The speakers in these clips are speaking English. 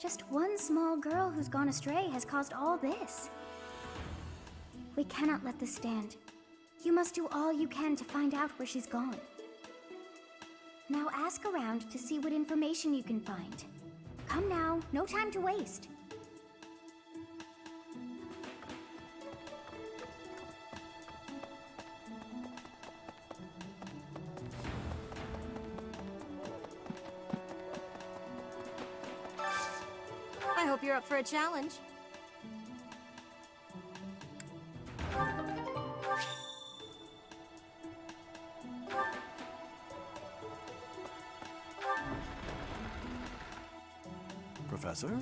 Just one small girl who's gone astray has caused all this. We cannot let this stand. You must do all you can to find out where she's gone. Now ask around to see what information you can find. Come now, no time to waste. I hope you're up for a challenge. Professor?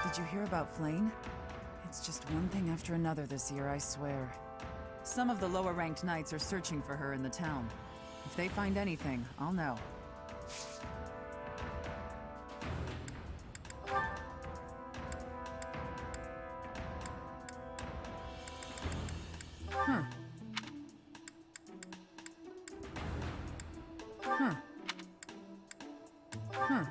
Did you hear about Flane? It's just one thing after another this year, I swear. Some of the lower-ranked knights are searching for her in the town. If they find anything, I'll know. Huh. Huh. Huh.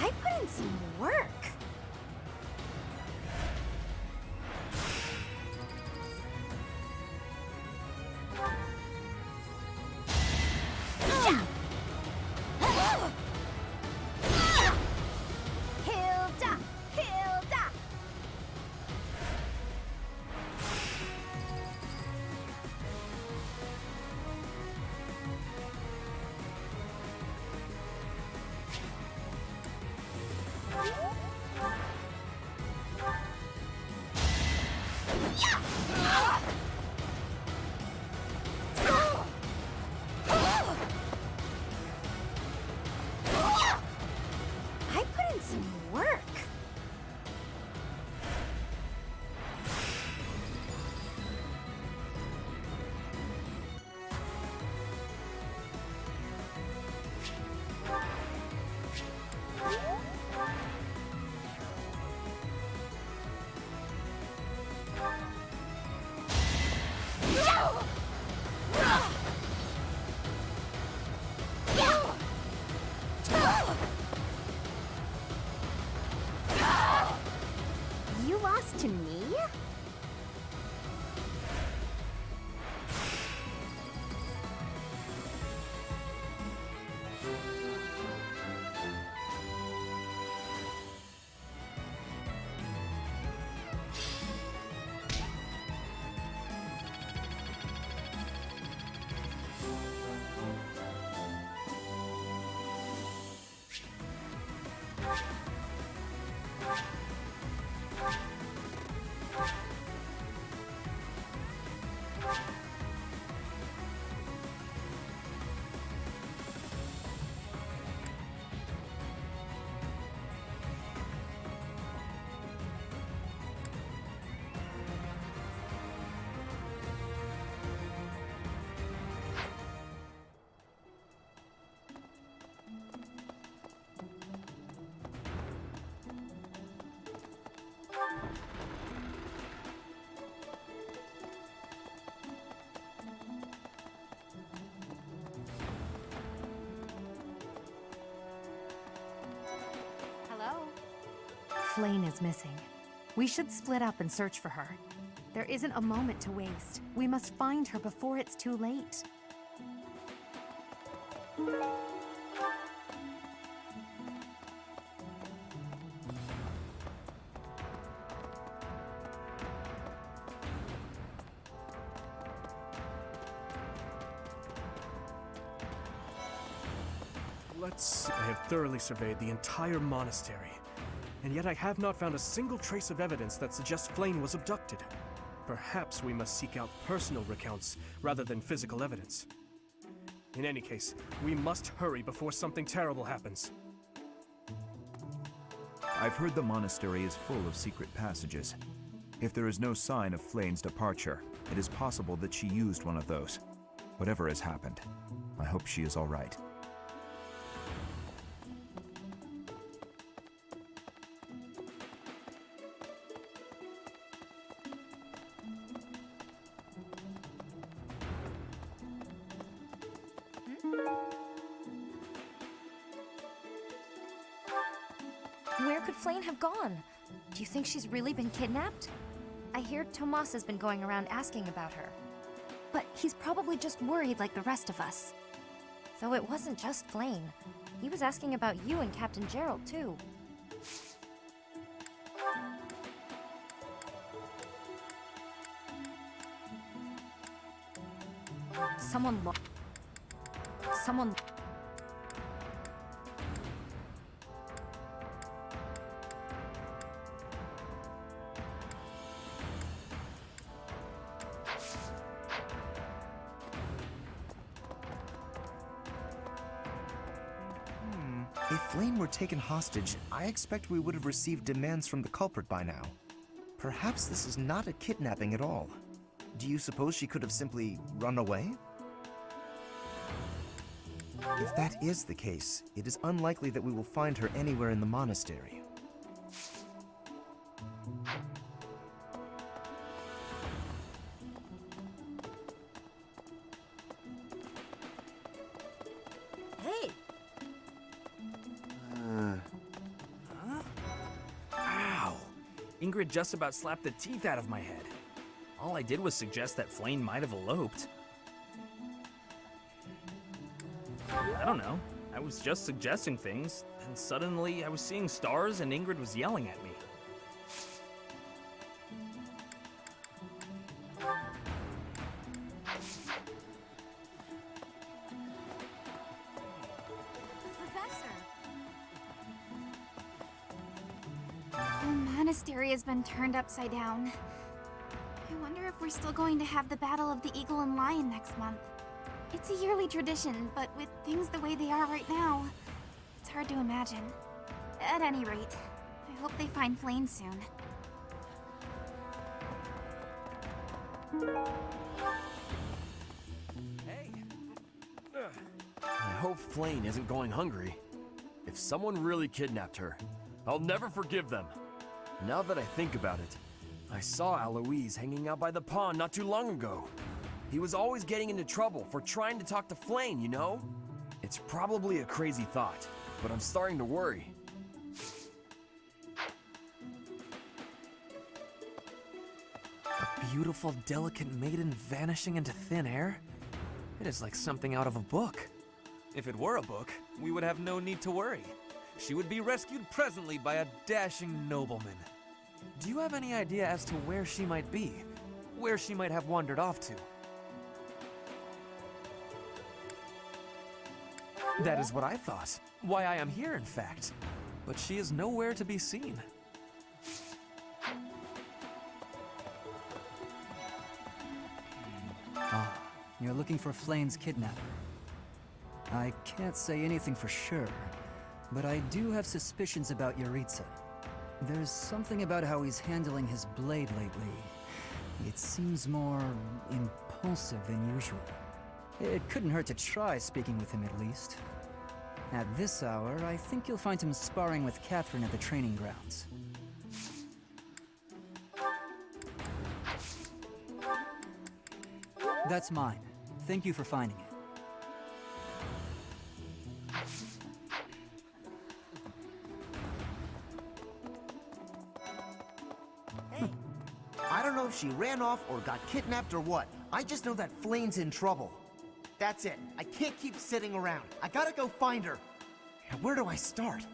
I put in some work. Hilda! Hilda! I put in some work. You lost to me? Flane is missing. We should split up and search for her. There isn't a moment to waste. We must find her before it's too late. Let's see. I have thoroughly surveyed the entire monastery, and yet I have not found a single trace of evidence that suggests Flame was abducted. Perhaps we must seek out personal recounts rather than physical evidence. In any case, we must hurry before something terrible happens. I've heard the monastery is full of secret passages. If there is no sign of Flame's departure, it is possible that she used one of those. Whatever has happened, I hope she is all right. Where could Flame have gone? Do you think she's really been kidnapped? I hear Tomas has been going around asking about her. But he's probably just worried like the rest of us. Though it wasn't just Flame. He was asking about you and Captain Gerald, too. Someone. If Flame were taken hostage, I expect we would have received demands from the culprit by now. Perhaps this is not a kidnapping at all. Do you suppose she could have simply run away? If that is the case, it is unlikely that we will find her anywhere in the monastery. Hey! Ow! Ingrid just about slapped the teeth out of my head. All I did was suggest that Flame might have eloped. I don't know. I was just suggesting things, and suddenly I was seeing stars and Ingrid was yelling at me. Professor! The monastery has been turned upside down. I wonder if we're still going to have the Battle of the Eagle and Lion next month. It's a yearly tradition, but with things the way they are right now, it's hard to imagine. At any rate, I hope they find Flame soon. Hey! I hope Flame isn't going hungry. If someone really kidnapped her, I'll never forgive them. Now that I think about it, I saw Aloise hanging out by the pond not too long ago. He was always getting into trouble for trying to talk to Flame, you know? It's probably a crazy thought, but I'm starting to worry. A beautiful, delicate maiden vanishing into thin air? It is like something out of a book. If it were a book, we would have no need to worry. She would be rescued presently by a dashing nobleman. Do you have any idea as to where she might be? Where she might have wandered off to? That is what I thought. Why I am here, in fact. But she is nowhere to be seen. Ah, you're looking for Flame's kidnapper. I can't say anything for sure, but I do have suspicions about Yaritza. There's something about how he's handling his blade lately. It seems more impulsive than usual. It couldn't hurt to try speaking with him at least. At this hour, I think you'll find him sparring with Catherine at the training grounds. That's mine. Thank you for finding it. I don't know if she ran off or got kidnapped or what. I just know that Flame's in trouble. That's it. I can't keep sitting around. I gotta go find her. Where do I start?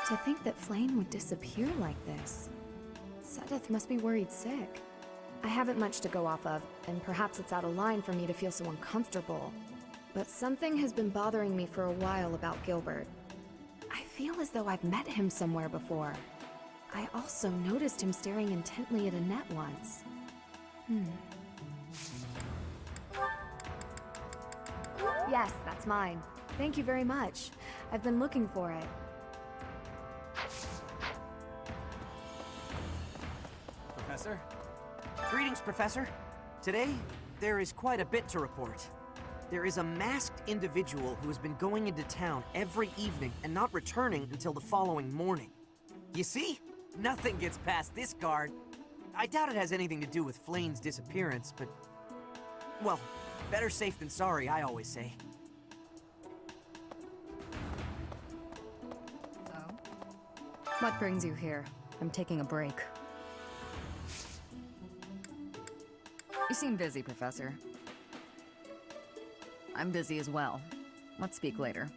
To think that Flame would disappear like this. Sedith must be worried sick. I haven't much to go off of, and perhaps it's out of line for me to feel so uncomfortable. But something has been bothering me for a while about Gilbert. I feel as though I've met him somewhere before. I also noticed him staring intently at a net once. Yes, that's mine. Thank you very much. I've been looking for it. Professor? Greetings, Professor. Today, there is quite a bit to report. There is a masked individual who has been going into town every evening and not returning until the following morning. You see? Nothing gets past this guard. I doubt it has anything to do with Flane's disappearance, but... well, better safe than sorry, I always say. What brings you here? I'm taking a break. You seem busy, Professor. I'm busy as well. Let's speak later.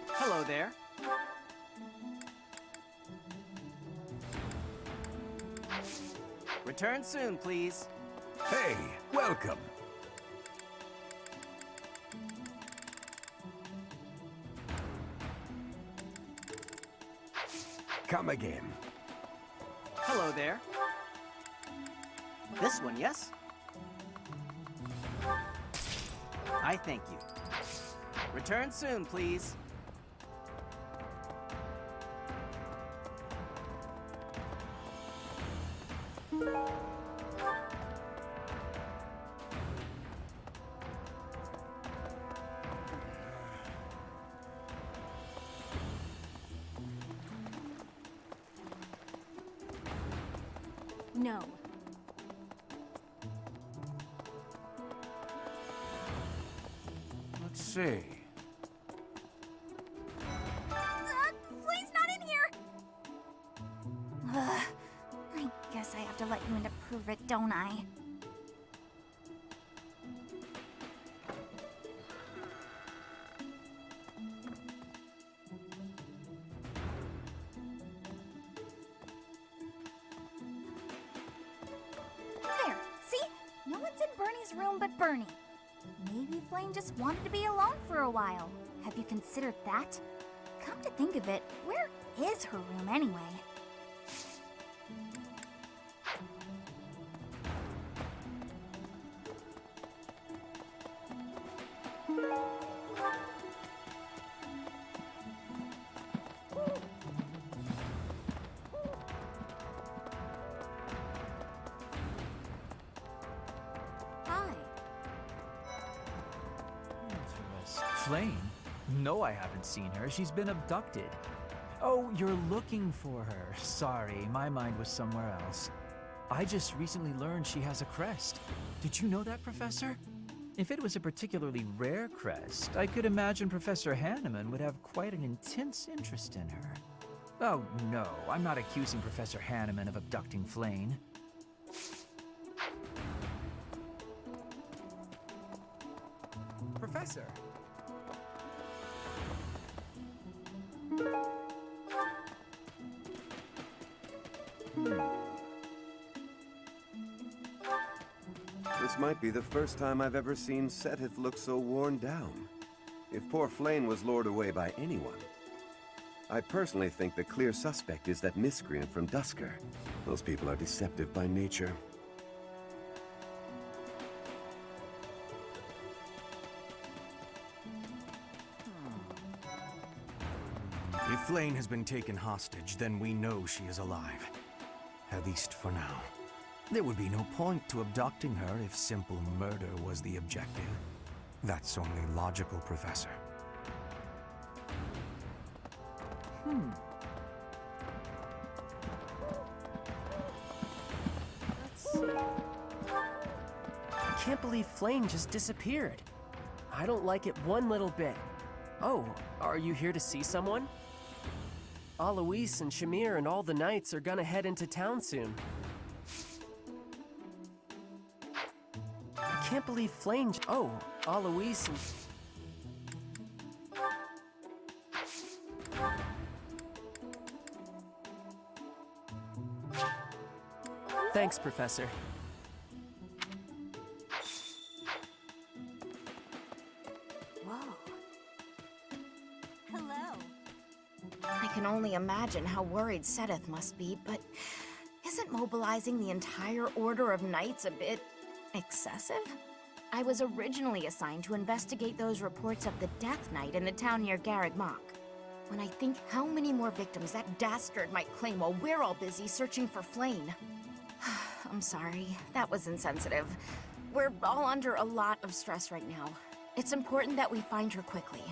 Hello there. Return soon, please. Hey, welcome. Come again. Hello there. This one, yes? I thank you. Return soon, please. No. Let's see. Flane's not in here! I guess I have to let you in to prove it, don't I? There, see? No one's in Bernie's room but Bernie. Maybe Flame just wanted to be alone for a while. Have you considered that? Come to think of it, where is her room anyway? Hi. Flame? No, I haven't seen her. She's been abducted. Oh, you're looking for her. Sorry, my mind was somewhere else. I just recently learned she has a crest. Did you know that, Professor? If it was a particularly rare crest, I could imagine Professor Hanneman would have quite an intense interest in her. Oh, no, I'm not accusing Professor Hanneman of abducting Flame. Professor! This might be the first time I've ever seen Sedith look so worn down. If poor Flame was lured away by anyone. I personally think the clear suspect is that miscreant from Dusker. Those people are deceptive by nature. If Flame has been taken hostage, then we know she is alive. At least for now. There would be no point to abducting her if simple murder was the objective. That's only logical, Professor. Let's see. I can't believe Flame just disappeared. I don't like it one little bit. Oh, are you here to see someone? Alois and Shamir and all the knights are gonna head into town soon. I can't believe Flame. Oh, Alois and. Thanks, Professor. Whoa. Hello. I can only imagine how worried Sedith must be, but isn't mobilizing the entire Order of Knights a bit excessive? I was originally assigned to investigate those reports of the Death Knight in the town near Garreg Mach. When I think how many more victims that dastard might claim while we're all busy searching for Flayn. I'm sorry, that was insensitive. We're all under a lot of stress right now. It's important that we find her quickly.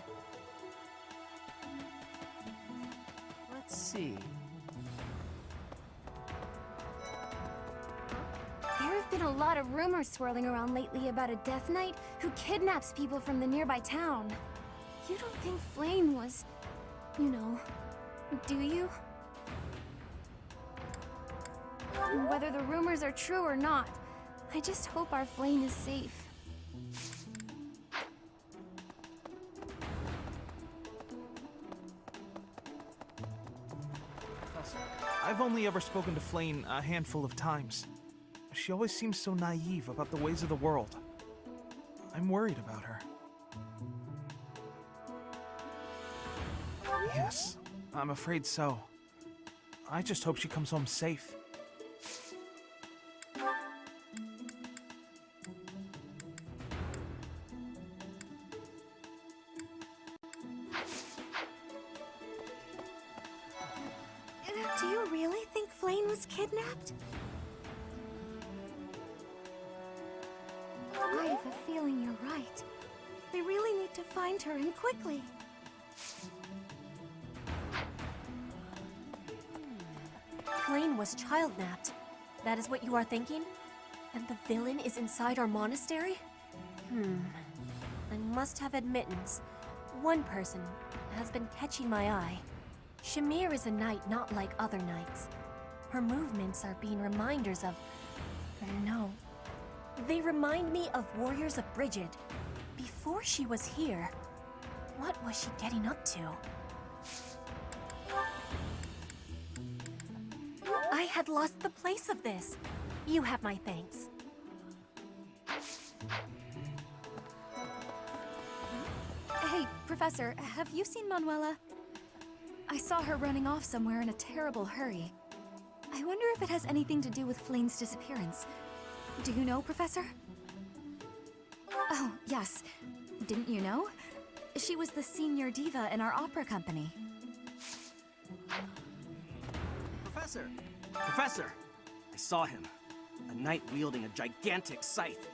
Let's see. There have been a lot of rumors swirling around lately about a Death Knight who kidnaps people from the nearby town. You don't think Flayn was, you know, do you? Whether the rumors are true or not, I just hope our Flayn is safe. I've only ever spoken to Flayn a handful of times. She always seems so naive about the ways of the world. I'm worried about her. Yes, I'm afraid so. I just hope she comes home safe. Do you really think Flayn was kidnapped? I have a feeling you're right. We really need to find her, and quickly. Flayn was child-napped. That is what you are thinking? And the villain is inside our monastery? I must have admittance. One person has been catching my eye. Shamir is a knight not like other knights. Her movements are being reminders of... No. They remind me of warriors of Brigid. Before she was here, what was she getting up to? I had lost the place of this. You have my thanks. Hey, Professor, have you seen Manuela? I saw her running off somewhere in a terrible hurry. I wonder if it has anything to do with Flayn's disappearance. Do you know, Professor? Oh, yes. Didn't you know? She was the senior diva in our opera company. Professor! Professor! I saw him. A knight wielding a gigantic scythe.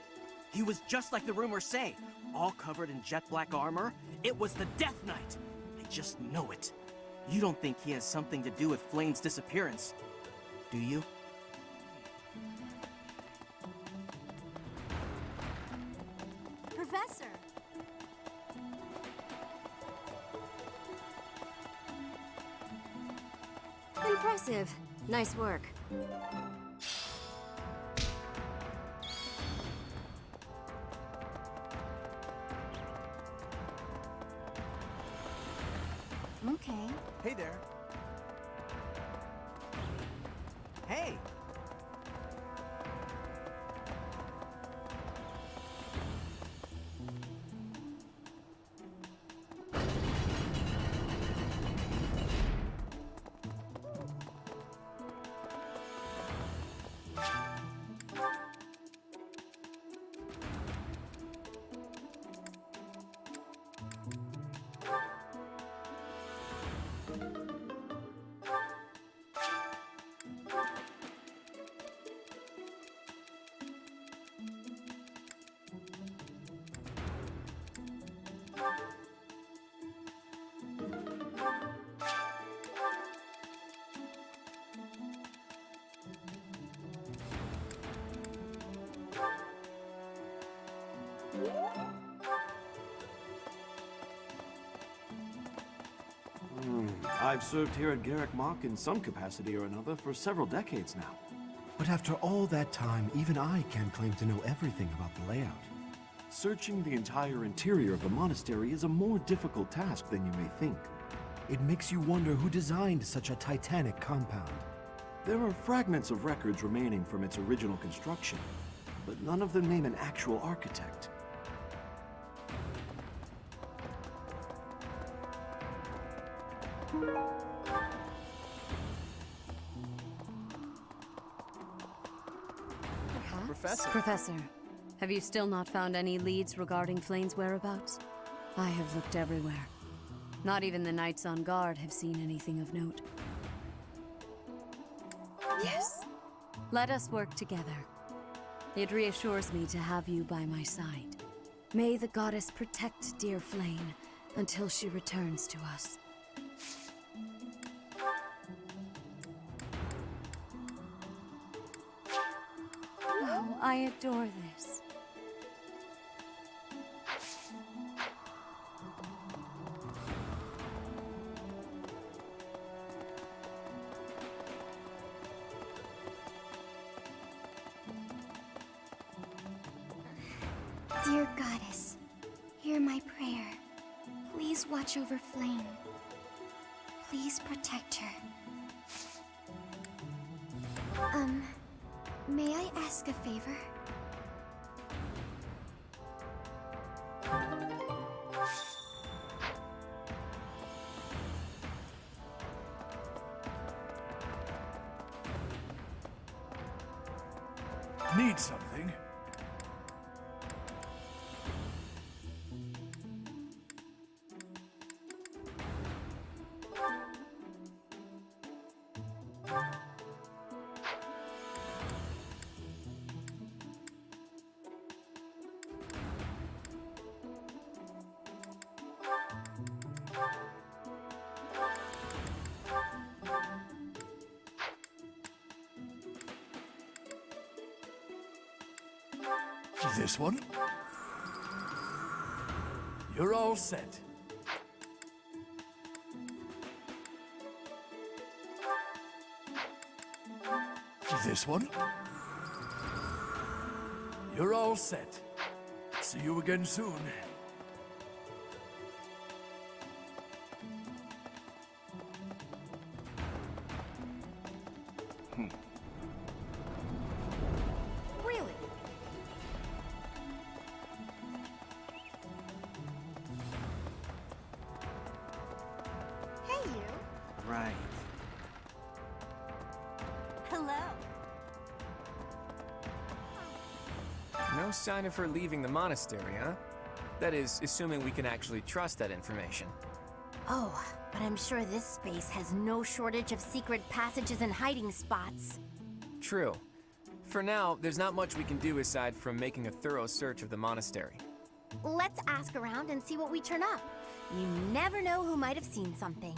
He was just like the rumors say, all covered in jet black armor. It was the Death Knight. I just know it. You don't think he has something to do with Flayn's disappearance, do you? Professor! Impressive. Nice work. Okay. Hey there. Hey! I've served here at Garreg Mach in some capacity or another for several decades now. But after all that time, even I can't claim to know everything about the layout. Searching the entire interior of the monastery is a more difficult task than you may think. It makes you wonder who designed such a titanic compound. There are fragments of records remaining from its original construction, but none of them name an actual architect. Professor, have you still not found any leads regarding Flane's whereabouts? I have looked everywhere. Not even the knights on guard have seen anything of note. Yes. Let us work together. It reassures me to have you by my side. May the goddess protect dear Flane until she returns to us. Oh, I adore this. Dear goddess, hear my prayer. Please watch over Flame. Please protect her. May I ask a favor? Need something? This one? You're all set. This one? You're all set. See you again soon. Really? Hey, you. Right. Hello. No sign of her leaving the monastery, huh? That is, assuming we can actually trust that information. Oh, but I'm sure this space has no shortage of secret passages and hiding spots. True. For now, there's not much we can do aside from making a thorough search of the monastery. Let's ask around and see what we turn up. You never know who might have seen something.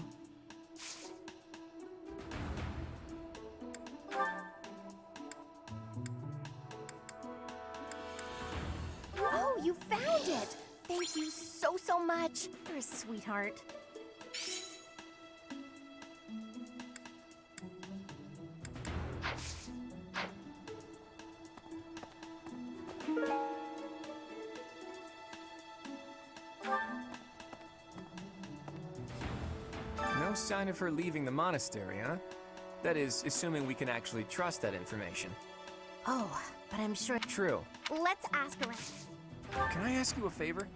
Oh, you found it! Thank you so much. You're a sweetheart. No sign of her leaving the monastery, huh? That is, assuming we can actually trust that information. Oh, but I'm sure... True. Let's ask around. Can I ask you a favor?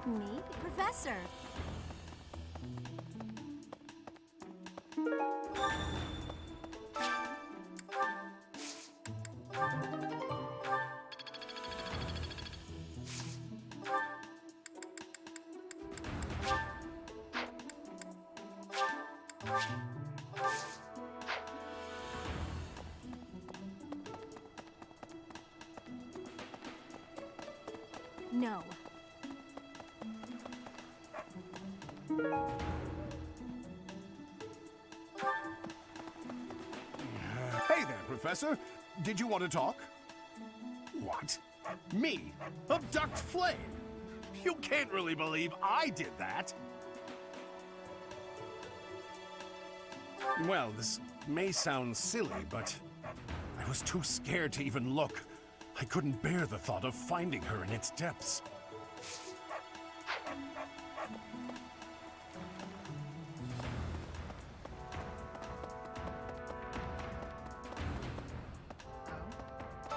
Maybe. Professor! No. Hey there, Professor. did you want to talk? What? Me? Abduct Flame? You can't really believe I did that. Well, this may sound silly, but I was too scared to even look. I couldn't bear the thought of finding her in its depths.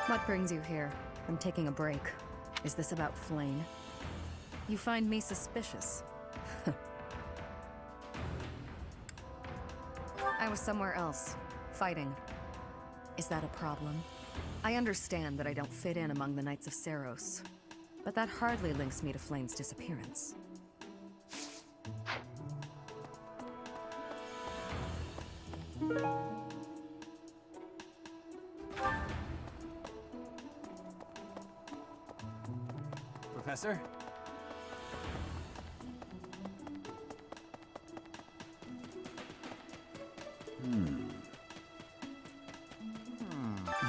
What brings you here? I'm taking a break. Is this about Flame? You find me suspicious. I was somewhere else, fighting. Is that a problem? I understand that I don't fit in among the Knights of Seros, but that hardly links me to Flame's disappearance. Professor?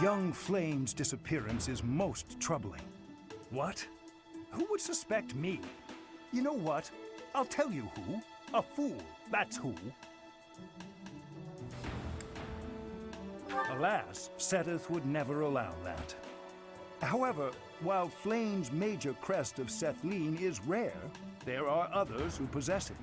Young Flame's disappearance is most troubling. What? Who would suspect me? You know what? I'll tell you who. A fool, that's who. Alas, Seteth would never allow that. However, while Flame's major crest of Sethlene is rare, there are others who possess it.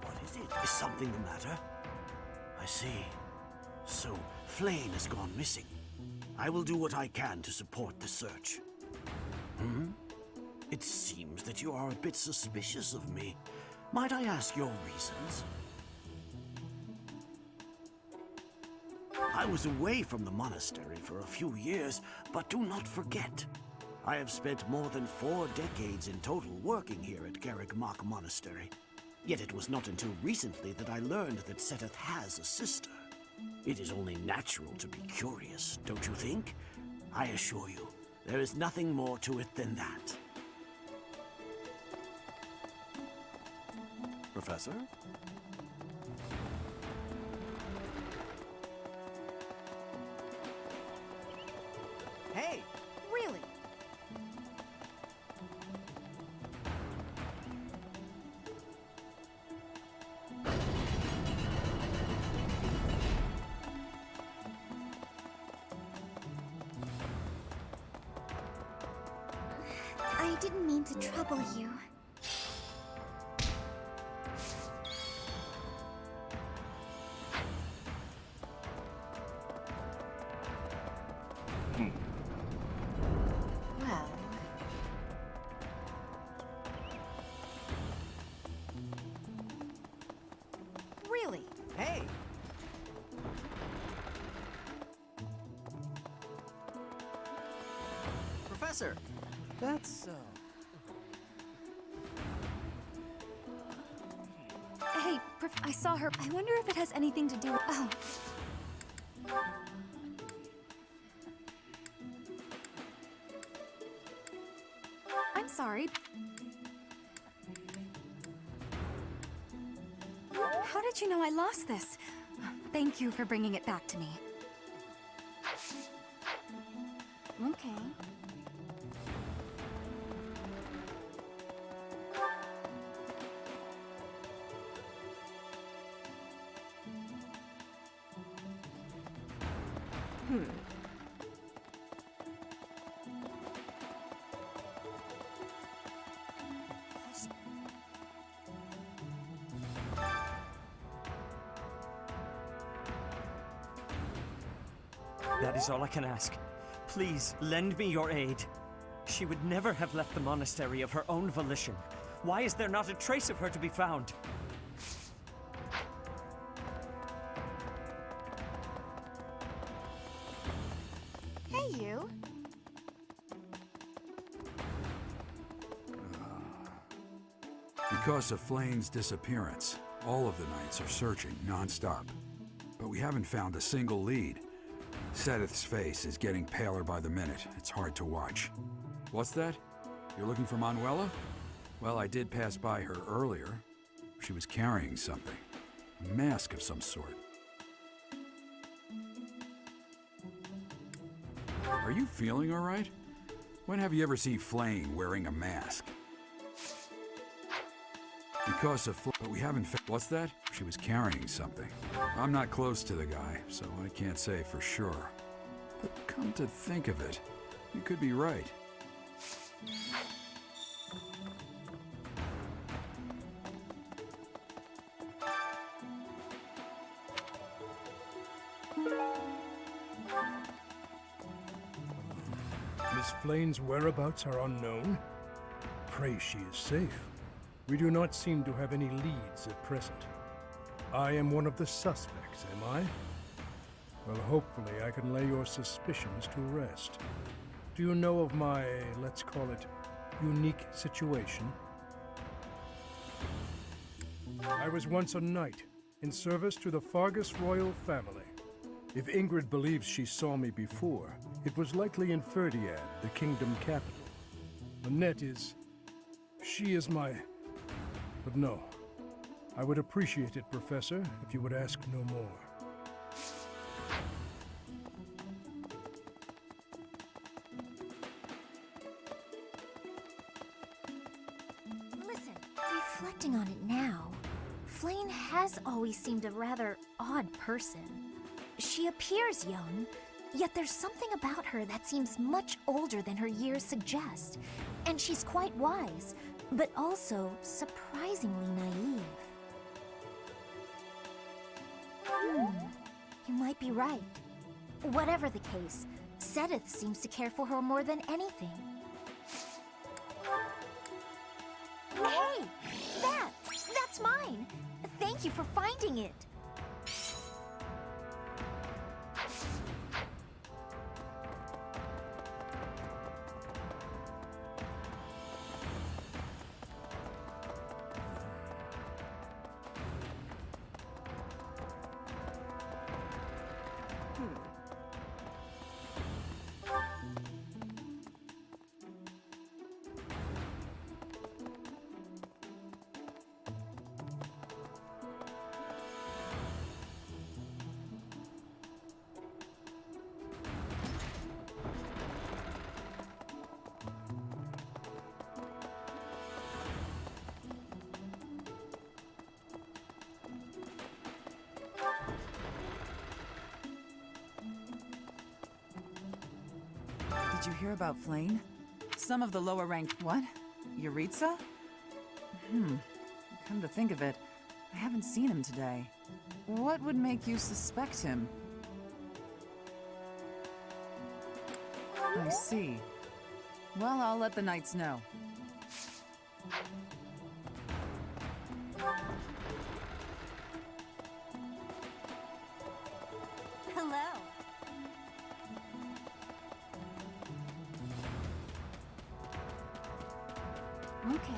What is it? Is something the matter? I see. So, Flame has gone missing. I will do what I can to support the search. It seems that you are a bit suspicious of me. Might I ask your reasons? I was away from the monastery for a few years, but do not forget, I have spent more than 4 decades in total working here at Garreg-Mach Monastery. Yet it was not until recently that I learned that Seteth has a sister. It is only natural to be curious, don't you think? I assure you, there is nothing more to it than that. Professor? Hey, really? I didn't mean to trouble you. Well, Really? Hey! Professor! That's, Hey, I saw her. I wonder if it has anything to do with... Oh. I'm sorry. How did you know I lost this? Thank you for bringing it back to me. Okay. That is all I can ask. Please, lend me your aid. She would never have left the monastery of her own volition. Why is there not a trace of her to be found? hey you. Because of Flane's disappearance, all of the Knights are searching non-stop. But we haven't found a single lead. Sedith's face is getting paler by the minute. It's hard to watch. What's that? You're looking for Manuela? Well, I did pass by her earlier. She was carrying something. A mask of some sort. Are you feeling all right? When have you ever seen Flane wearing a mask? Because of but we haven't what's that? She was carrying something. I'm not close to the guy, so I can't say for sure. But come to think of it, you could be right. Miss Flane's whereabouts are unknown. Pray she is safe. We do not seem to have any leads at present. I am one of the suspects, am I? Well, hopefully I can lay your suspicions to rest. Do you know of my, let's call it, unique situation? I was once a knight, in service to the Fargus royal family. If Ingrid believes she saw me before, it was likely in Ferdiad, the kingdom capital. Lynette is... she is my... But no. I would appreciate it, Professor, if you would ask no more. Listen, reflecting on it now, Flane has always seemed a rather odd person. She appears young, yet there's something about her that seems much older than her years suggest. And she's quite wise, but also surprisingly naive. You might be right. Whatever the case, Sedith seems to care for her more than anything. Hey! That's mine! Thank you for finding it! Did you hear about Flane? Some of the lower ranked... What? Yuritsa? Come to think of it, I haven't seen him today. What would make you suspect him? I see. Well, I'll let the Knights know. Hello. Okay.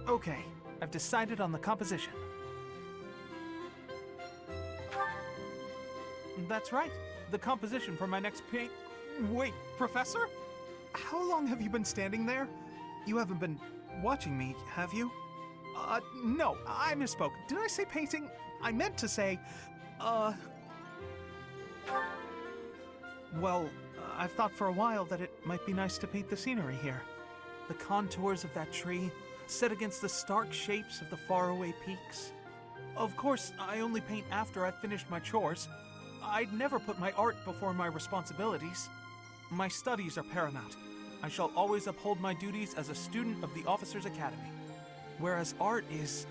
Okay, I've decided on the composition. That's right, the composition for my next paint. Wait, Professor? How long have you been standing there? You haven't been watching me, have you? No, I misspoke. Did I say painting? I meant to say, Well, I've thought for a while that it might be nice to paint the scenery here. The contours of that tree, set against the stark shapes of the faraway peaks. Of course, I only paint after I've finished my chores. I'd never put my art before my responsibilities. My studies are paramount. I shall always uphold my duties as a student of the Officers' Academy. whereas art is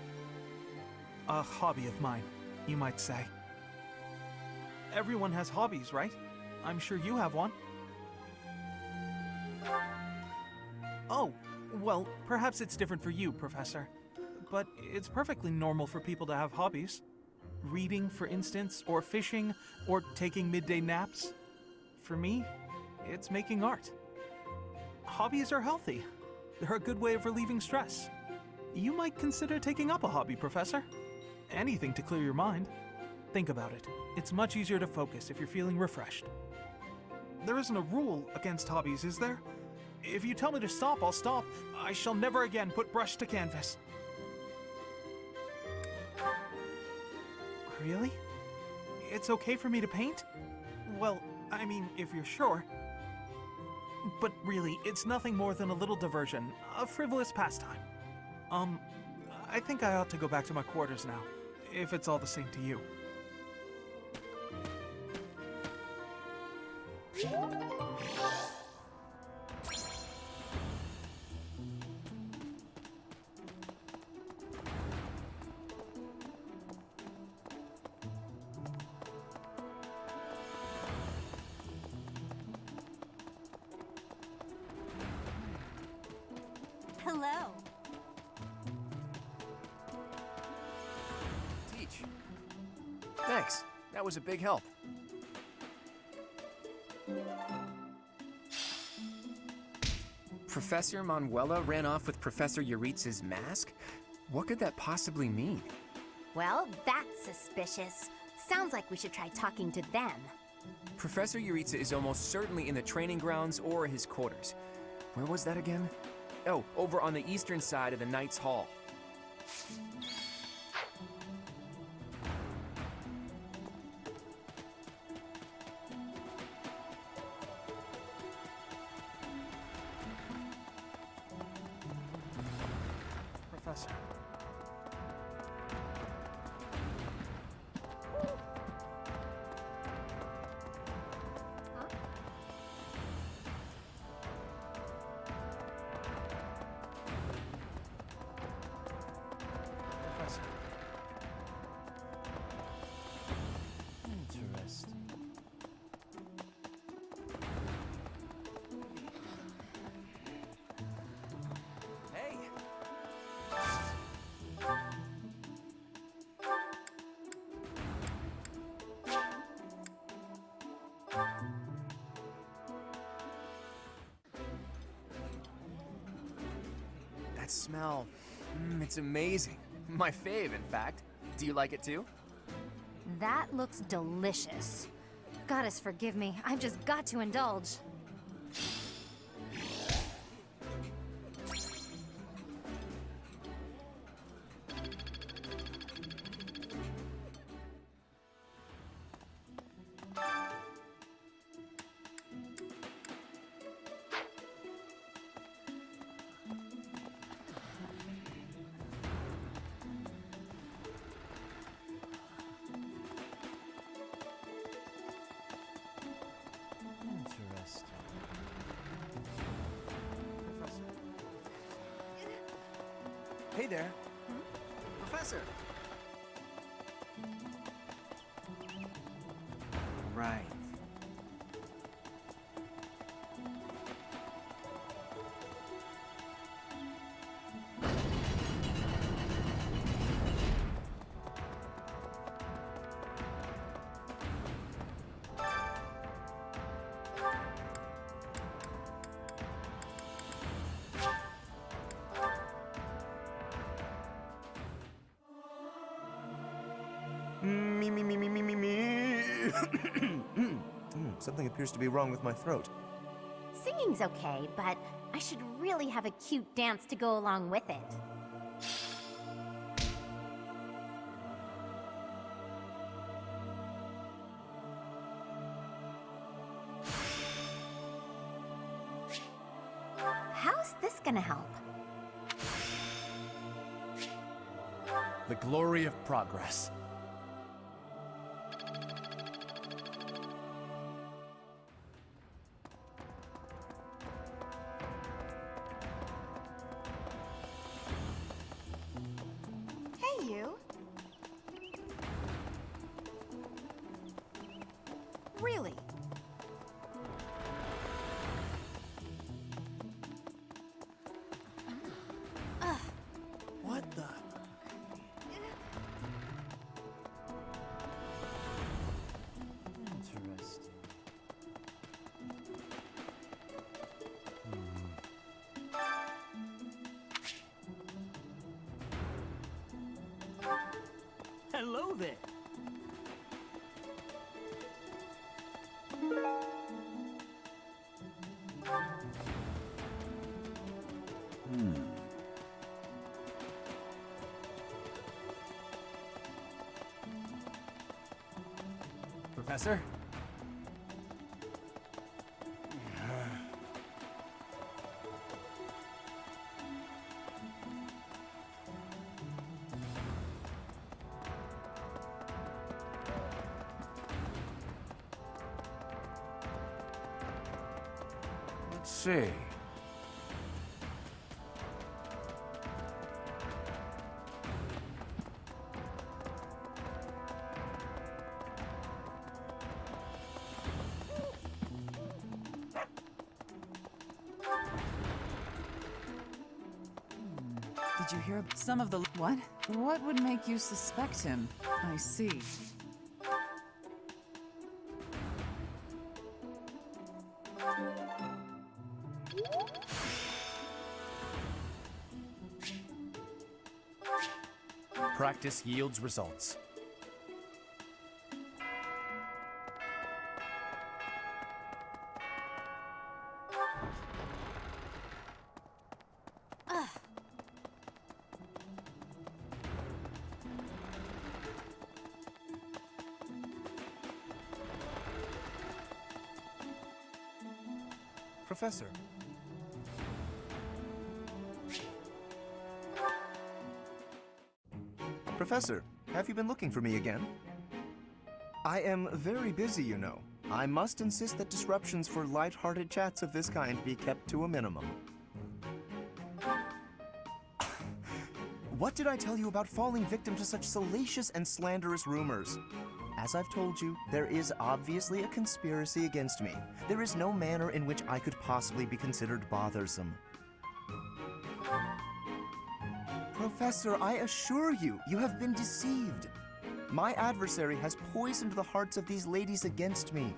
a hobby of mine, you might say. Everyone has hobbies, right? I'm sure you have one. Oh, well, perhaps it's different for you, Professor. But it's perfectly normal for people to have hobbies. Reading, for instance, or fishing, or taking midday naps. For me, it's making art. Hobbies are healthy. They're a good way of relieving stress. You might consider taking up a hobby, Professor. Anything to clear your mind. Think about it. It's much easier to focus if you're feeling refreshed. There isn't a rule against hobbies, is there? If you tell me to stop, I'll stop. I shall never again put brush to canvas. Really? It's okay for me to paint? Well, I mean, if you're sure. But really, it's nothing more than a little diversion, a frivolous pastime. I think I ought to go back to my quarters now, if it's all the same to you. Hello. Teach. Thanks. That was a big help. Professor Manuela ran off with Professor Yuritsa's mask? What could that possibly mean? Well, that's suspicious. Sounds like we should try talking to them. Professor Yuritsa is almost certainly in the training grounds or his quarters. Where was that again? Oh, over on the eastern side of the Knight's Hall. Professor. Interesting. Hey! That smell, it's amazing. My fave, in fact. Do you like it too? That looks delicious. Goddess forgive me, I've just got to indulge. Interesting. Hey there. Professor. Right. Something appears to be wrong with my throat. Singing's okay, but I should really have a cute dance to go along with it. How's this gonna help? The glory of progress. Move it! Professor? Let's see. Did you hear some of the... What? What would make you suspect him? I see. Practice yields results. Professor. Professor, have you been looking for me again? I am very busy, you know. I must insist that disruptions for light-hearted chats of this kind be kept to a minimum. What did I tell you about falling victim to such salacious and slanderous rumors? As I've told you, there is obviously a conspiracy against me. There is no manner in which I could possibly be considered bothersome. Professor, I assure you, you have been deceived. My adversary has poisoned the hearts of these ladies against me.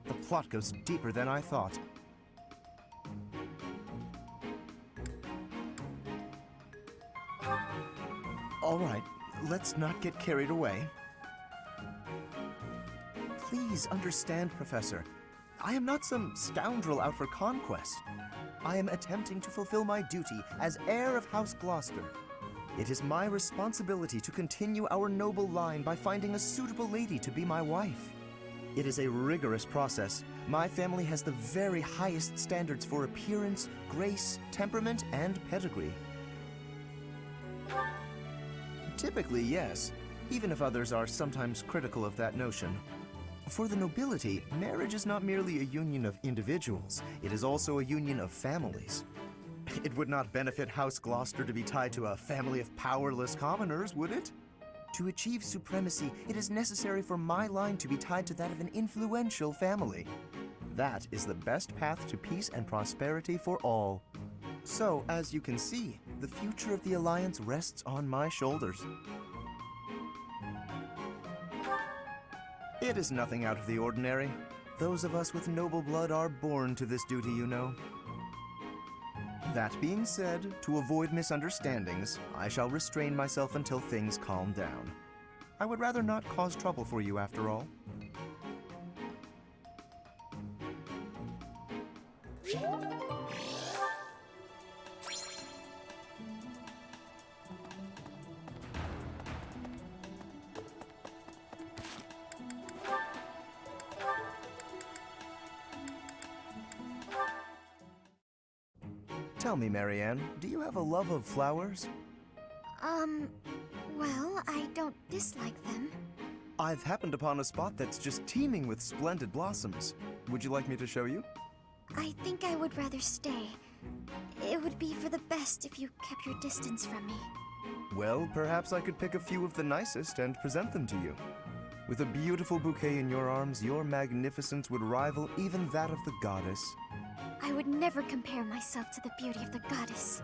The plot goes deeper than I thought. All right, let's not get carried away. Please understand, Professor. I am not some scoundrel out for conquest. I am attempting to fulfill my duty as heir of House Gloucester. It is my responsibility to continue our noble line by finding a suitable lady to be my wife. It is a rigorous process. My family has the very highest standards for appearance, grace, temperament, and pedigree. Typically, yes, even if others are sometimes critical of that notion. For the nobility, marriage is not merely a union of individuals, it is also a union of families. It would not benefit House Gloucester to be tied to a family of powerless commoners, would it? To achieve supremacy, it is necessary for my line to be tied to that of an influential family. That is the best path to peace and prosperity for all. So, as you can see, the future of the Alliance rests on my shoulders. It is nothing out of the ordinary. Those of us with noble blood are born to this duty, you know. That being said, to avoid misunderstandings, I shall restrain myself until things calm down. I would rather not cause trouble for you after all. Tell me, Marianne, do you have a love of flowers? Well, I don't dislike them. I've happened upon a spot that's just teeming with splendid blossoms. Would you like me to show you? I think I would rather stay. It would be for the best if you kept your distance from me. Well, perhaps I could pick a few of the nicest and present them to you. With a beautiful bouquet in your arms, your magnificence would rival even that of the goddess. I would never compare myself to the beauty of the goddess.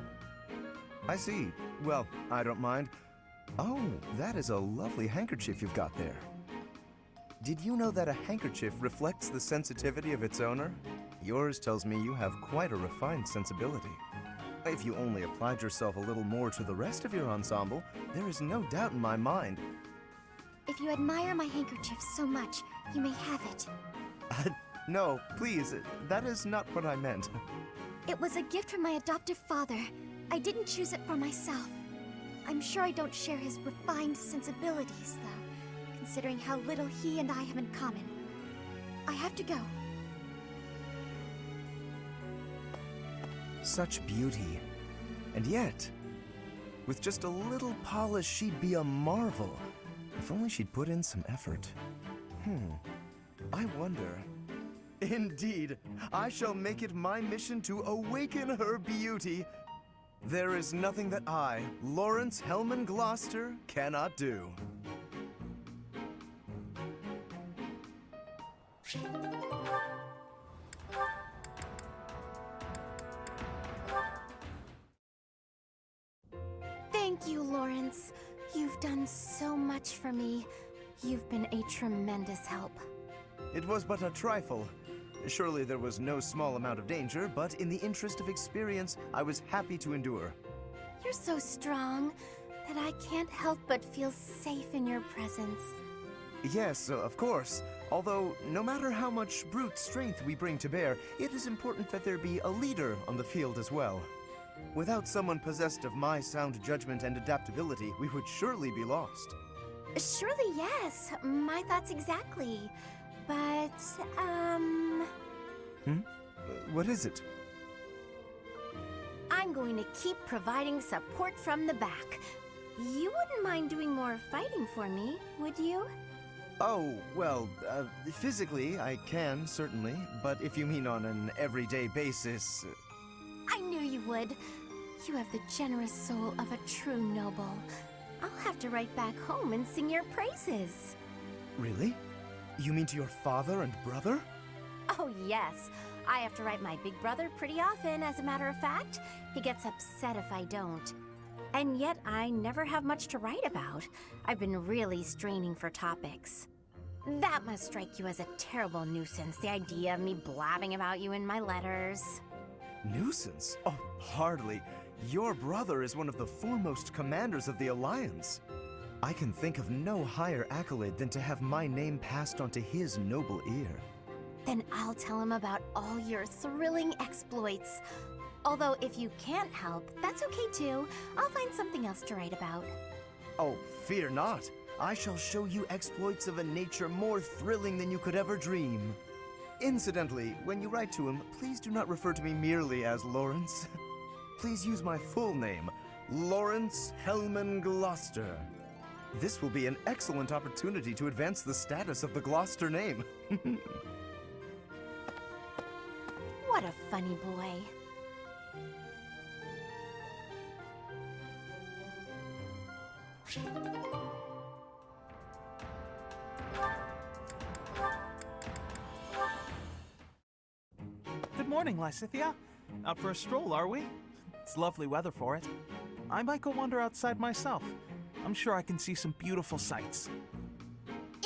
I see. Well, I don't mind. Oh, that is a lovely handkerchief you've got there. Did you know that a handkerchief reflects the sensitivity of its owner? Yours tells me you have quite a refined sensibility. If you only applied yourself a little more to the rest of your ensemble, there is no doubt in my mind. If If you admire my handkerchief so much, you may have it. No, please, that is not what I meant. It was a gift from my adoptive father. I didn't choose it for myself. I'm sure I don't share his refined sensibilities, though, considering how little he and I have in common. I have to go. Such beauty. And yet, with just a little polish, she'd be a marvel. If only she'd put in some effort. I wonder. Indeed, I shall make it my mission to awaken her beauty. There is nothing that I, Lawrence Hellman Gloucester, cannot do. Thank you, Lawrence. You've done so much for me. You've been a tremendous help. It was but a trifle. Surely there was no small amount of danger, but in the interest of experience, I was happy to endure. You're so strong that I can't help but feel safe in your presence. Yes, of course. Although, no matter how much brute strength we bring to bear, it is important that there be a leader on the field as well. Without someone possessed of my sound judgment and adaptability, we would surely be lost. Surely, yes. My thoughts exactly. But, What is it? I'm going to keep providing support from the back. You wouldn't mind doing more fighting for me, would you? Oh, well, physically, I can, certainly. But if you mean on an everyday basis... I knew you would. You have the generous soul of a true noble. I'll have to write back home and sing your praises. Really? You mean to your father and brother? Oh, yes. I have to write my big brother pretty often, as a matter of fact. He gets upset if I don't. And yet, I never have much to write about. I've been really straining for topics. That must strike you as a terrible nuisance, the idea of me blabbing about you in my letters. Nuisance? Oh, hardly. Your brother is one of the foremost commanders of the Alliance. I can think of no higher accolade than to have my name passed on to his noble ear. Then I'll tell him about all your thrilling exploits. Although if you can't help, that's okay too. I'll find something else to write about. Oh, fear not. I shall show you exploits of a nature more thrilling than you could ever dream. Incidentally, when you write to him, please do not refer to me merely as Lawrence. Please use my full name, Lawrence Hellman Gloucester. This will be an excellent opportunity to advance the status of the Gloucester name. What a funny boy. Good morning, Lysithea. Out for a stroll, are we? It's lovely weather for it. I might go wander outside myself. I'm sure I can see some beautiful sights.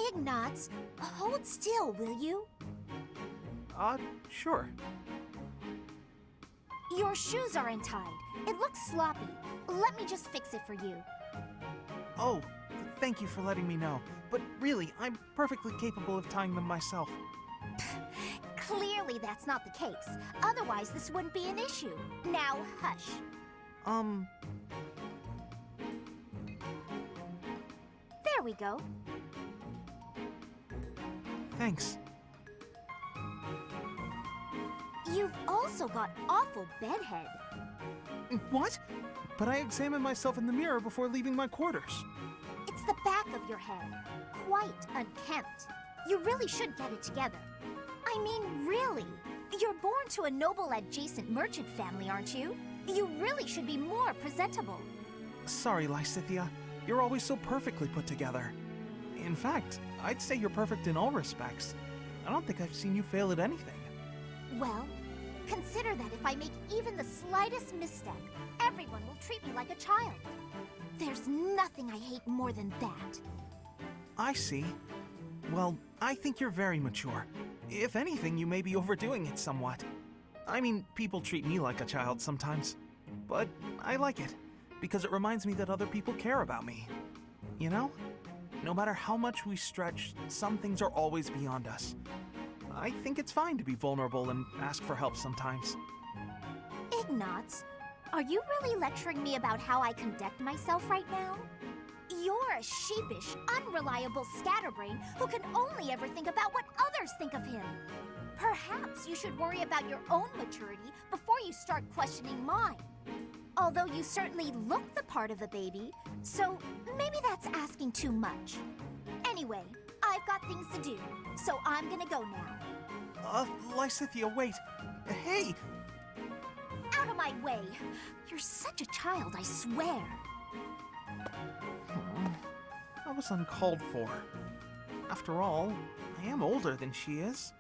Ignatz, hold still, will you? Sure. Your shoes are untied. It looks sloppy. Let me just fix it for you. Oh, thank you for letting me know. But really, I'm perfectly capable of tying them myself. Clearly that's not the case. Otherwise, this wouldn't be an issue. Now, hush. There we go. Thanks. You've also got awful bedhead. What? But I examined myself in the mirror before leaving my quarters. It's the back of your head. Quite unkempt. You really should get it together. I mean, really. You're born to a noble adjacent merchant family, aren't you? You really should be more presentable. Sorry, Lysithea. You're always so perfectly put together. In fact, I'd say you're perfect in all respects. I don't think I've seen you fail at anything. Well, consider that if I make even the slightest misstep, everyone will treat me like a child. There's nothing I hate more than that. I see. Well, I think you're very mature. If anything, you may be overdoing it somewhat. I mean, people treat me like a child sometimes. But I like it, because it reminds me that other people care about me. You know? No matter how much we stretch, some things are always beyond us. I think it's fine to be vulnerable and ask for help sometimes. Ignatz, are you really lecturing me about how I conduct myself right now? You're a sheepish, unreliable scatterbrain who can only ever think about what others think of him. Perhaps you should worry about your own maturity before you start questioning mine. Although you certainly look the part of a baby, so maybe that's asking too much. Anyway, I've got things to do, so I'm gonna go now. Lysithea, wait. Hey! Out of my way! You're such a child, I swear. That was uncalled for. After all, I am older than she is.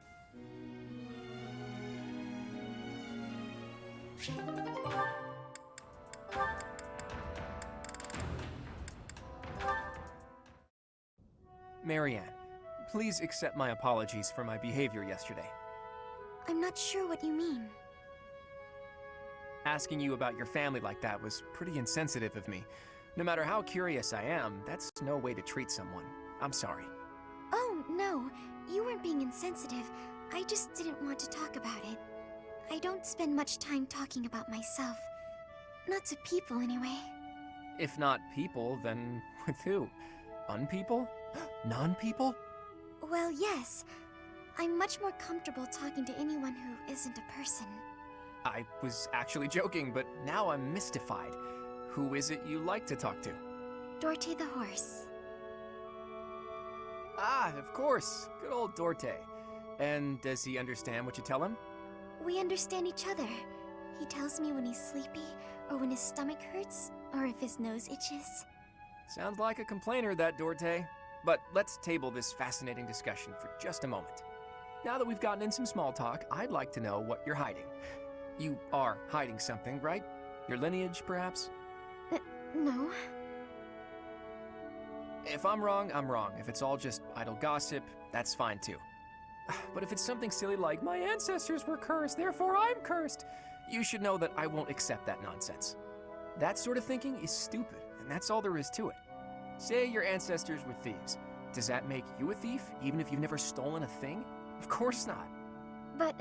Marianne, please accept my apologies for my behavior yesterday. I'm not sure what you mean. Asking you about your family like that was pretty insensitive of me. No matter how curious I am, that's no way to treat someone. I'm sorry. Oh, no. You weren't being insensitive. I just didn't want to talk about it. I don't spend much time talking about myself. Not to people, anyway. If not people, then with who? Unpeople? Non-people? Well, yes. I'm much more comfortable talking to anyone who isn't a person. I was actually joking, but now I'm mystified. Who is it you like to talk to? Dorte the horse. Ah, of course. Good old Dorte. And does he understand what you tell him? We understand each other. He tells me when he's sleepy, or when his stomach hurts, or if his nose itches. Sounds like a complainer, that Dorte. But let's table this fascinating discussion for just a moment. Now that we've gotten in some small talk, I'd like to know what you're hiding. You are hiding something, right? Your lineage, perhaps? No. If I'm wrong, I'm wrong. If it's all just idle gossip, that's fine too. But if it's something silly like, my ancestors were cursed, therefore I'm cursed, you should know that I won't accept that nonsense. That sort of thinking is stupid, and that's all there is to it. Say your ancestors were thieves. Does that make you a thief, even if you've never stolen a thing? Of course not. But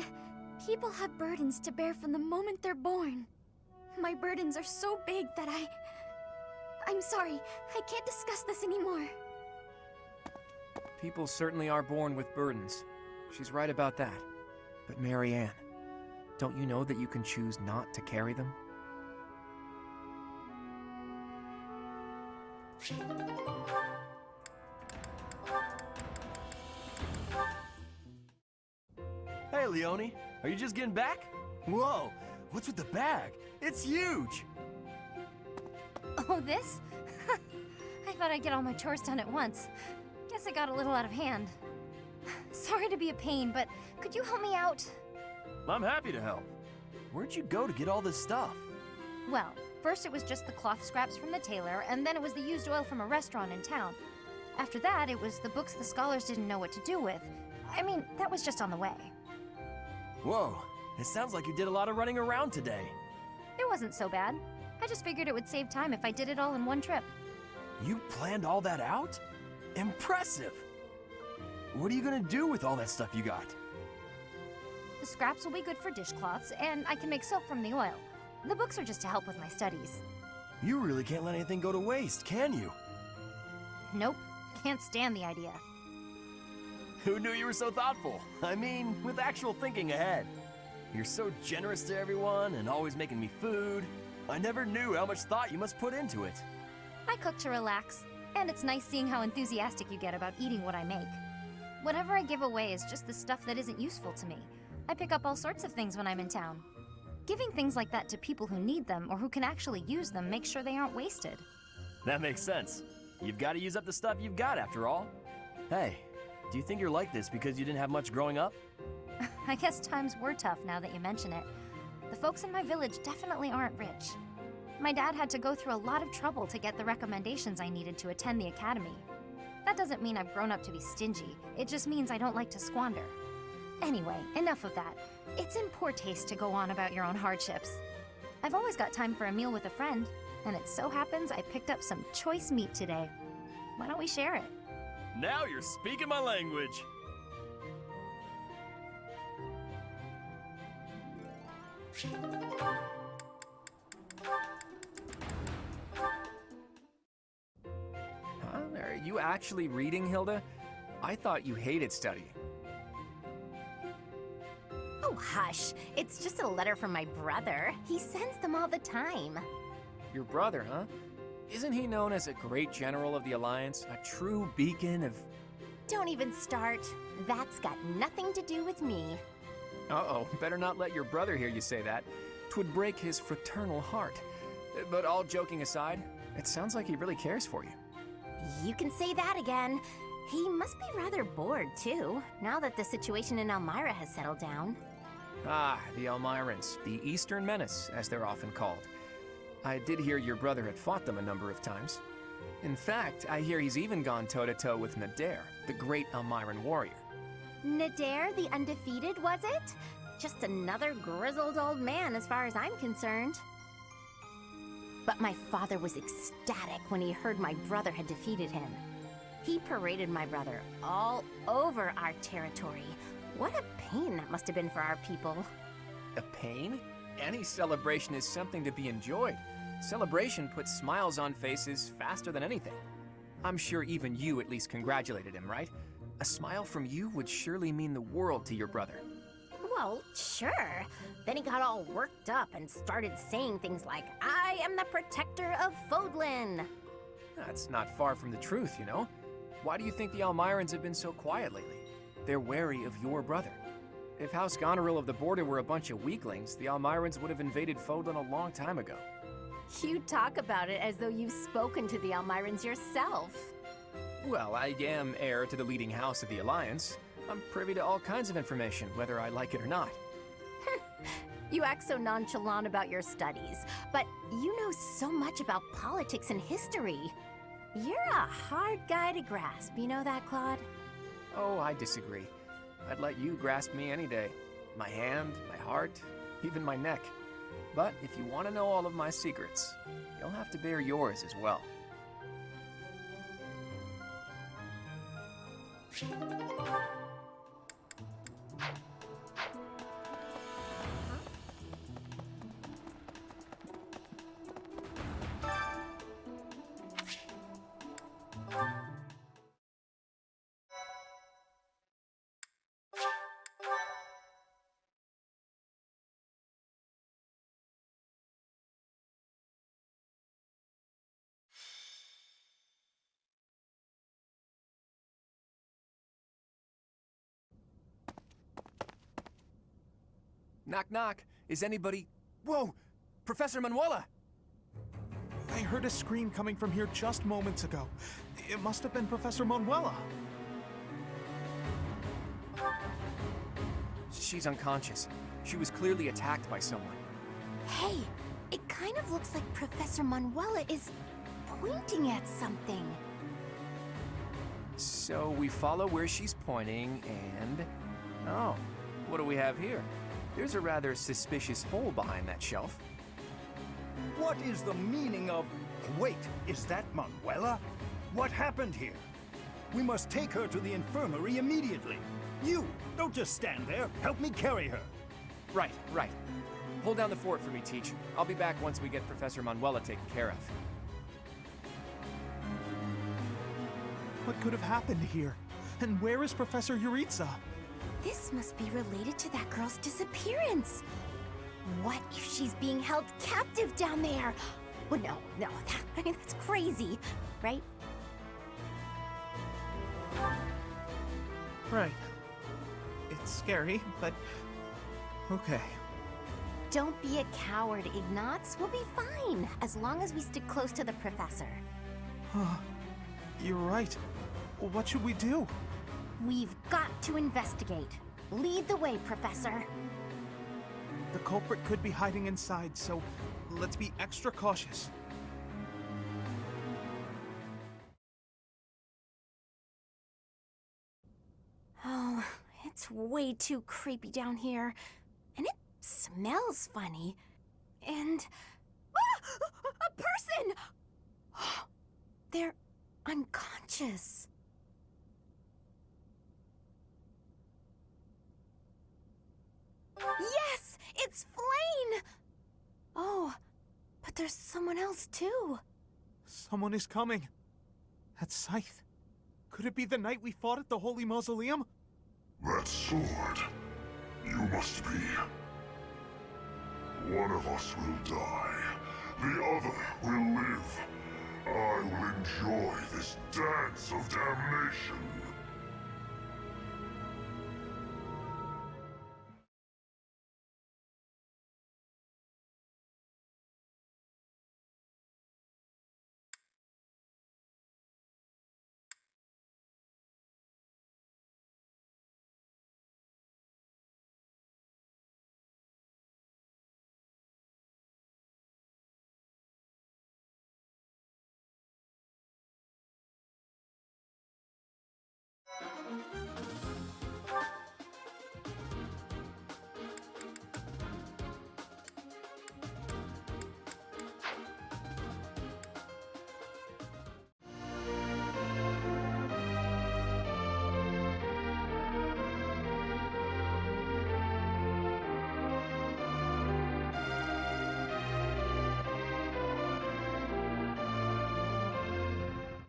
people have burdens to bear from the moment they're born. My burdens are so big that I'm sorry, I can't discuss this anymore. People certainly are born with burdens. She's right about that. But Marianne, don't you know that you can choose not to carry them? Hey, Leone. Are you just getting back? Whoa, what's with the bag? It's huge! Oh, this? I thought I'd get all my chores done at once. Guess it got a little out of hand. Sorry to be a pain, but could you help me out? I'm happy to help. Where'd you go to get all this stuff? Well, first it was just the cloth scraps from the tailor, and then it was the used oil from a restaurant in town. After that, it was the books the scholars didn't know what to do with. I mean, that was just on the way. Whoa, it sounds like you did a lot of running around today. It wasn't so bad. I just figured it would save time if I did it all in one trip. You planned all that out? Impressive! What are you gonna do with all that stuff you got? The scraps will be good for dishcloths, and I can make soap from the oil. The books are just to help with my studies. You really can't let anything go to waste, can you? Nope, can't stand the idea. Who knew you were so thoughtful? I mean, with actual thinking ahead. You're so generous to everyone and always making me food. I never knew how much thought you must put into it. I cook to relax, and it's nice seeing how enthusiastic you get about eating what I make. Whatever I give away is just the stuff that isn't useful to me. I pick up all sorts of things when I'm in town. Giving things like that to people who need them or who can actually use them makes sure they aren't wasted. That makes sense. You've got to use up the stuff you've got after all. Hey, do you think you're like this because you didn't have much growing up? I guess times were tough now that you mention it. The folks in my village definitely aren't rich. My dad had to go through a lot of trouble to get the recommendations I needed to attend the academy. That doesn't mean I've grown up to be stingy. It just means I don't like to squander. Anyway, enough of that. It's in poor taste to go on about your own hardships. I've always got time for a meal with a friend, and it so happens I picked up some choice meat today. Why don't we share it? Now you're speaking my language. Huh? Are you actually reading, Hilda? I thought you hated studying. Oh, hush. It's just a letter from my brother. He sends them all the time. Your brother, huh? Isn't he known as a great general of the Alliance? A true beacon of... Don't even start. That's got nothing to do with me. Uh-oh, better not let your brother hear you say that. 'Twould break his fraternal heart. But all joking aside, it sounds like he really cares for you. You can say that again. He must be rather bored, too, now that the situation in Elmira has settled down. Ah, the Elmirans, the Eastern Menace, as they're often called. I did hear your brother had fought them a number of times. In fact, I hear he's even gone toe-to-toe with Nadir, the great Elmiran warrior. Nadir the Undefeated, was it? Just another grizzled old man as far as I'm concerned. But my father was ecstatic when he heard my brother had defeated him. He paraded my brother all over our territory. What a pain that must have been for our people. A pain? Any celebration is something to be enjoyed. Celebration puts smiles on faces faster than anything. I'm sure even you at least congratulated him, right? A smile from you would surely mean the world to your brother. Well, sure. Then he got all worked up and started saying things like, I am the protector of Fodlan. That's not far from the truth, you know? Why do you think the Elmirans have been so quiet lately? They're wary of your brother. If House Goneril of the Border were a bunch of weaklings, the Elmirans would have invaded Fodlan a long time ago. You talk about it as though you've spoken to the Elmirans yourself. Well, I am heir to the leading house of the Alliance. I'm privy to all kinds of information, whether I like it or not. You act so nonchalant about your studies, but you know so much about politics and history. You're a hard guy to grasp, you know that, Claude? Oh, I disagree. I'd let you grasp me any day. My hand, my heart, even my neck. But if you want to know all of my secrets, you'll have to bear yours as well. Knock, knock. Is anybody... Whoa! Professor Manuela! I heard a scream coming from here just moments ago. It must have been Professor Manuela. She's unconscious. She was clearly attacked by someone. Hey, it kind of looks like Professor Manuela is pointing at something. So we follow where she's pointing and... Oh, what do we have here? There's a rather suspicious hole behind that shelf. What is the meaning of... Wait, is that Manuela? What happened here? We must take her to the infirmary immediately. You, don't just stand there. Help me carry her. Right, right. Hold down the fort for me, Teach. I'll be back once we get Professor Manuela taken care of. What could have happened here? And where is Professor Yuritsa? This must be related to that girl's disappearance. What if she's being held captive down there? Well, no, that's crazy, right? Right. It's scary, but okay. Don't be a coward, Ignatz. We'll be fine, as long as we stick close to the professor. You're right. What should we do? We've got to investigate. Lead the way, Professor. The culprit could be hiding inside, so let's be extra cautious. Oh, it's way too creepy down here. And it smells funny. And... Ah! A person! They're unconscious. Yes! It's Flayn! Oh, but there's someone else too. Someone is coming. That scythe. Could it be the knight we fought at the Holy Mausoleum? That sword. You must be. One of us will die. The other will live. I will enjoy this dance of damnation.